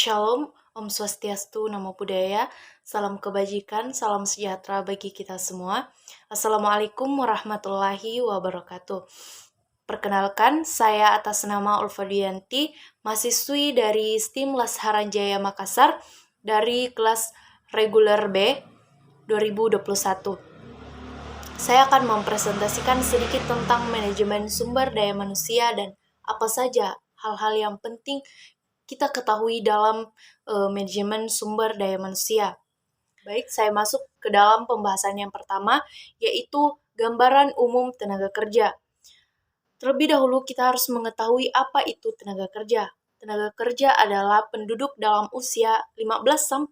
Shalom, Om Swastiastu, Namo Buddhaya, salam kebajikan, salam sejahtera bagi kita semua. Assalamualaikum warahmatullahi wabarakatuh. Perkenalkan, saya atas nama Ulfa Dianti, mahasiswi dari STIM Lasharan Jaya Makassar dari kelas reguler B 2021. Saya akan mempresentasikan sedikit tentang manajemen sumber daya manusia dan apa saja hal-hal yang penting kita ketahui dalam manajemen sumber daya manusia. Baik, saya masuk ke dalam pembahasan yang pertama, yaitu gambaran umum tenaga kerja. Terlebih dahulu kita harus mengetahui apa itu tenaga kerja. Tenaga kerja adalah penduduk dalam usia 15-65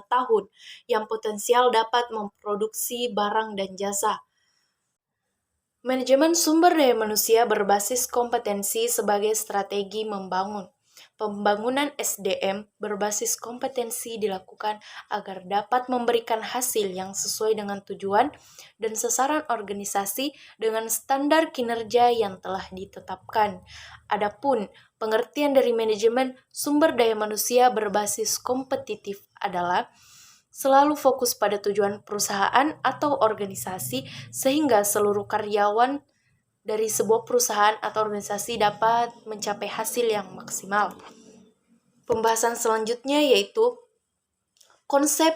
tahun yang potensial dapat memproduksi barang dan jasa. Manajemen sumber daya manusia berbasis kompetensi sebagai strategi membangun. Pembangunan SDM berbasis kompetensi dilakukan agar dapat memberikan hasil yang sesuai dengan tujuan dan sasaran organisasi dengan standar kinerja yang telah ditetapkan. Adapun pengertian dari manajemen sumber daya manusia berbasis kompetitif adalah selalu fokus pada tujuan perusahaan atau organisasi sehingga seluruh karyawan dari sebuah perusahaan atau organisasi dapat mencapai hasil yang maksimal. Pembahasan selanjutnya yaitu konsep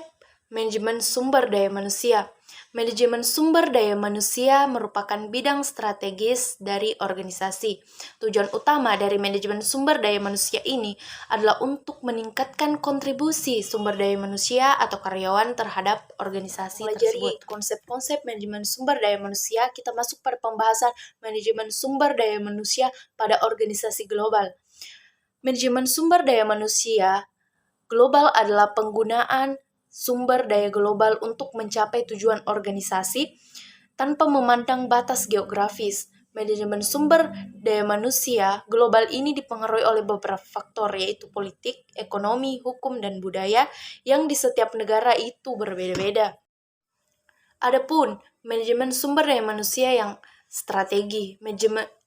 manajemen sumber daya manusia. Manajemen sumber daya manusia merupakan bidang strategis dari organisasi. Tujuan utama dari manajemen sumber daya manusia ini adalah untuk meningkatkan kontribusi sumber daya manusia atau karyawan terhadap organisasi tersebut. Konsep-konsep manajemen sumber daya manusia, kita masuk pada pembahasan manajemen sumber daya manusia pada organisasi global. Manajemen sumber daya manusia global adalah penggunaan sumber daya global untuk mencapai tujuan organisasi tanpa memandang batas geografis. Manajemen sumber daya manusia global ini dipengaruhi oleh beberapa faktor, yaitu politik, ekonomi, hukum, dan budaya yang di setiap negara itu berbeda-beda. Adapun manajemen sumber daya manusia yang strategi,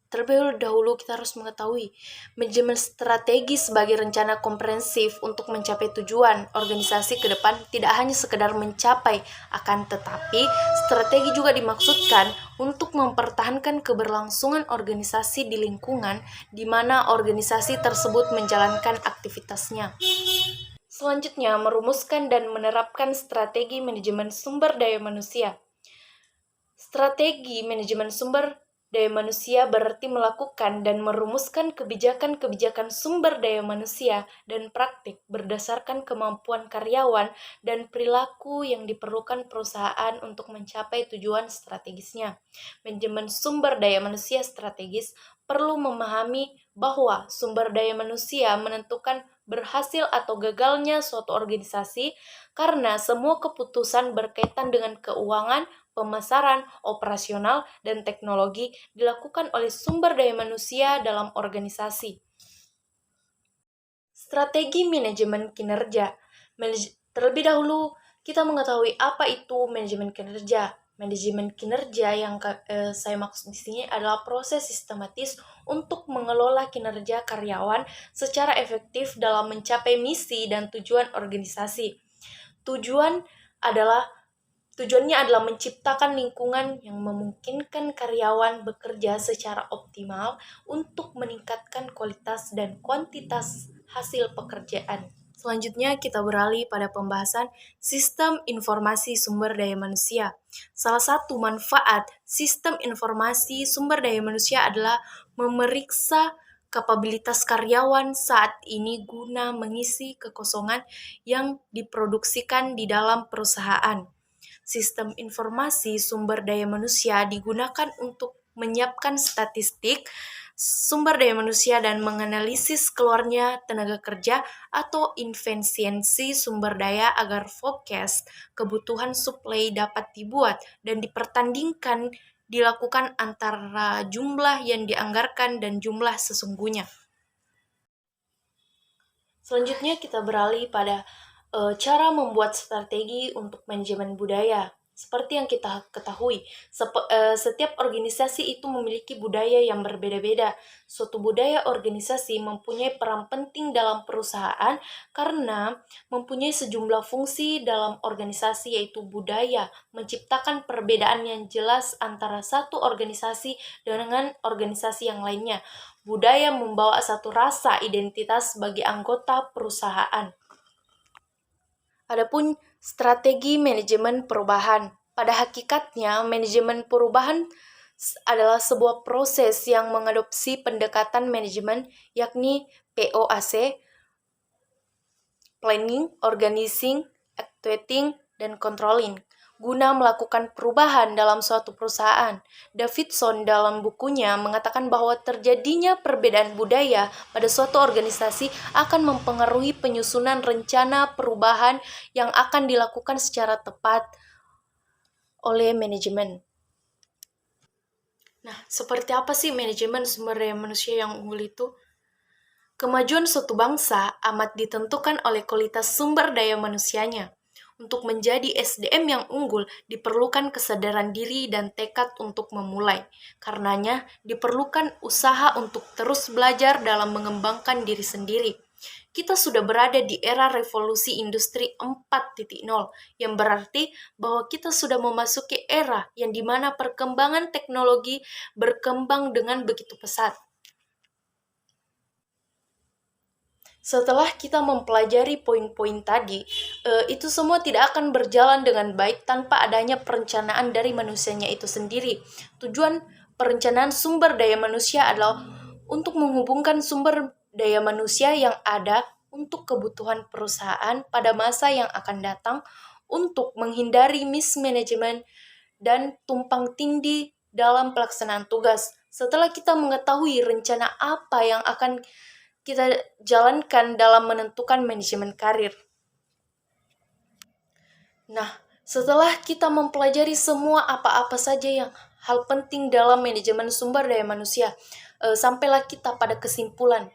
terlebih dahulu kita harus mengetahui manajemen strategi sebagai rencana komprehensif untuk mencapai tujuan organisasi ke depan, tidak hanya sekedar mencapai, akan tetapi strategi juga dimaksudkan untuk mempertahankan keberlangsungan organisasi di lingkungan di mana organisasi tersebut menjalankan aktivitasnya. Selanjutnya, merumuskan dan menerapkan strategi manajemen sumber daya manusia. Strategi manajemen sumber daya manusia berarti melakukan dan merumuskan kebijakan-kebijakan sumber daya manusia dan praktik berdasarkan kemampuan karyawan dan perilaku yang diperlukan perusahaan untuk mencapai tujuan strategisnya. Manajemen sumber daya manusia strategis perlu memahami bahwa sumber daya manusia menentukan berhasil atau gagalnya suatu organisasi karena semua keputusan berkaitan dengan keuangan, pemasaran, operasional, dan teknologi dilakukan oleh sumber daya manusia dalam organisasi. Strategi manajemen kinerja. Terlebih dahulu, kita mengetahui apa itu manajemen kinerja. Manajemen kinerja yang saya maksud di sini adalah proses sistematis untuk mengelola kinerja karyawan secara efektif dalam mencapai misi dan tujuan organisasi. Tujuannya adalah menciptakan lingkungan yang memungkinkan karyawan bekerja secara optimal untuk meningkatkan kualitas dan kuantitas hasil pekerjaan. Selanjutnya kita beralih pada pembahasan sistem informasi sumber daya manusia. Salah satu manfaat sistem informasi sumber daya manusia adalah memeriksa kapabilitas karyawan saat ini guna mengisi kekosongan yang diproduksikan di dalam perusahaan. Sistem informasi sumber daya manusia digunakan untuk menyiapkan statistik sumber daya manusia dan menganalisis keluarnya tenaga kerja atau efisiensi sumber daya agar forecast kebutuhan supply dapat dibuat dan dipertandingkan dilakukan antara jumlah yang dianggarkan dan jumlah sesungguhnya. Selanjutnya kita beralih pada cara membuat strategi untuk manajemen budaya. Seperti yang kita ketahui, setiap organisasi itu memiliki budaya yang berbeda-beda. Suatu budaya organisasi mempunyai peran penting dalam perusahaan karena mempunyai sejumlah fungsi dalam organisasi, yaitu budaya, menciptakan perbedaan yang jelas antara satu organisasi dengan organisasi yang lainnya. Budaya membawa satu rasa identitas bagi anggota perusahaan. Adapun strategi manajemen perubahan. Pada hakikatnya, manajemen perubahan adalah sebuah proses yang mengadopsi pendekatan manajemen, yakni POAC, Planning, Organizing, Actuating, dan Controlling, guna melakukan perubahan dalam suatu perusahaan. Davidson dalam bukunya mengatakan bahwa terjadinya perbedaan budaya pada suatu organisasi akan mempengaruhi penyusunan rencana perubahan yang akan dilakukan secara tepat oleh manajemen. Nah, seperti apa sih manajemen sumber daya manusia yang unggul itu? Kemajuan suatu bangsa amat ditentukan oleh kualitas sumber daya manusianya. Untuk menjadi SDM yang unggul, diperlukan kesadaran diri dan tekad untuk memulai. Karenanya, diperlukan usaha untuk terus belajar dalam mengembangkan diri sendiri. Kita sudah berada di era revolusi industri 4.0, yang berarti bahwa kita sudah memasuki era yang dimana perkembangan teknologi berkembang dengan begitu pesat. Setelah kita mempelajari poin-poin tadi, itu semua tidak akan berjalan dengan baik tanpa adanya perencanaan dari manusianya itu sendiri. Tujuan perencanaan sumber daya manusia adalah untuk menghubungkan sumber daya manusia yang ada untuk kebutuhan perusahaan pada masa yang akan datang, untuk menghindari mismanagement dan tumpang tindih dalam pelaksanaan tugas. Setelah kita mengetahui rencana apa yang akan kita jalankan dalam menentukan manajemen karir. Nah, setelah kita mempelajari semua apa-apa saja yang hal penting dalam manajemen sumber daya manusia, sampailah kita pada kesimpulan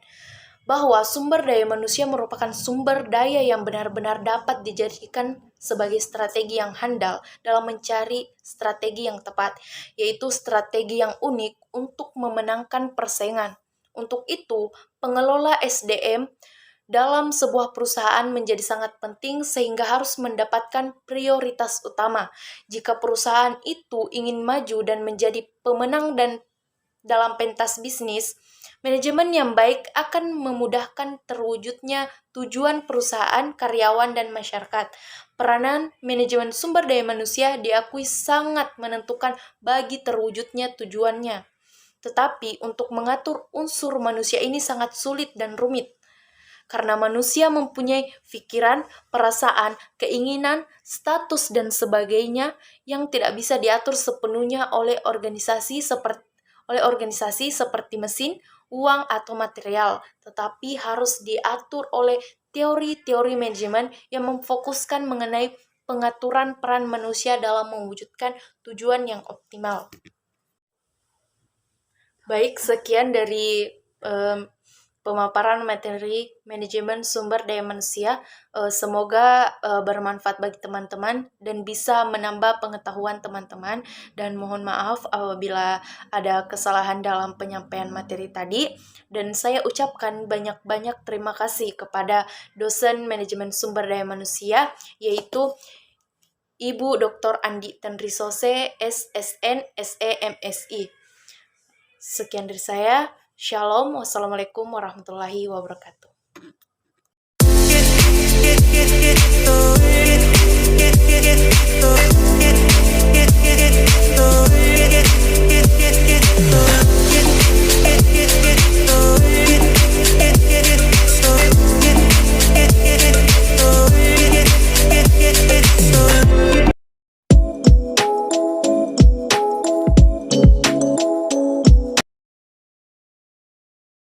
bahwa sumber daya manusia merupakan sumber daya yang benar-benar dapat dijadikan sebagai strategi yang handal dalam mencari strategi yang tepat, yaitu strategi yang unik untuk memenangkan persaingan. Untuk itu, pengelola SDM dalam sebuah perusahaan menjadi sangat penting sehingga harus mendapatkan prioritas utama. Jika perusahaan itu ingin maju dan menjadi pemenang dan dalam pentas bisnis, manajemen yang baik akan memudahkan terwujudnya tujuan perusahaan, karyawan, dan masyarakat. Peranan manajemen sumber daya manusia diakui sangat menentukan bagi terwujudnya tujuannya. Tetapi untuk mengatur unsur manusia ini sangat sulit dan rumit. Karena manusia mempunyai pikiran, perasaan, keinginan, status, dan sebagainya yang tidak bisa diatur sepenuhnya oleh organisasi seperti mesin, uang, atau material, tetapi harus diatur oleh teori-teori manajemen yang memfokuskan mengenai pengaturan peran manusia dalam mewujudkan tujuan yang optimal. Baik, sekian dari pemaparan materi manajemen sumber daya manusia. Semoga bermanfaat bagi teman-teman dan bisa menambah pengetahuan teman-teman. Dan mohon maaf apabila ada kesalahan dalam penyampaian materi tadi. Dan saya ucapkan banyak-banyak terima kasih kepada dosen manajemen sumber daya manusia, yaitu Ibu Dr. Andi Tenrisose, SSN, SE, MSI. Sekian dari saya. Shalom. Wassalamualaikum warahmatullahi wabarakatuh.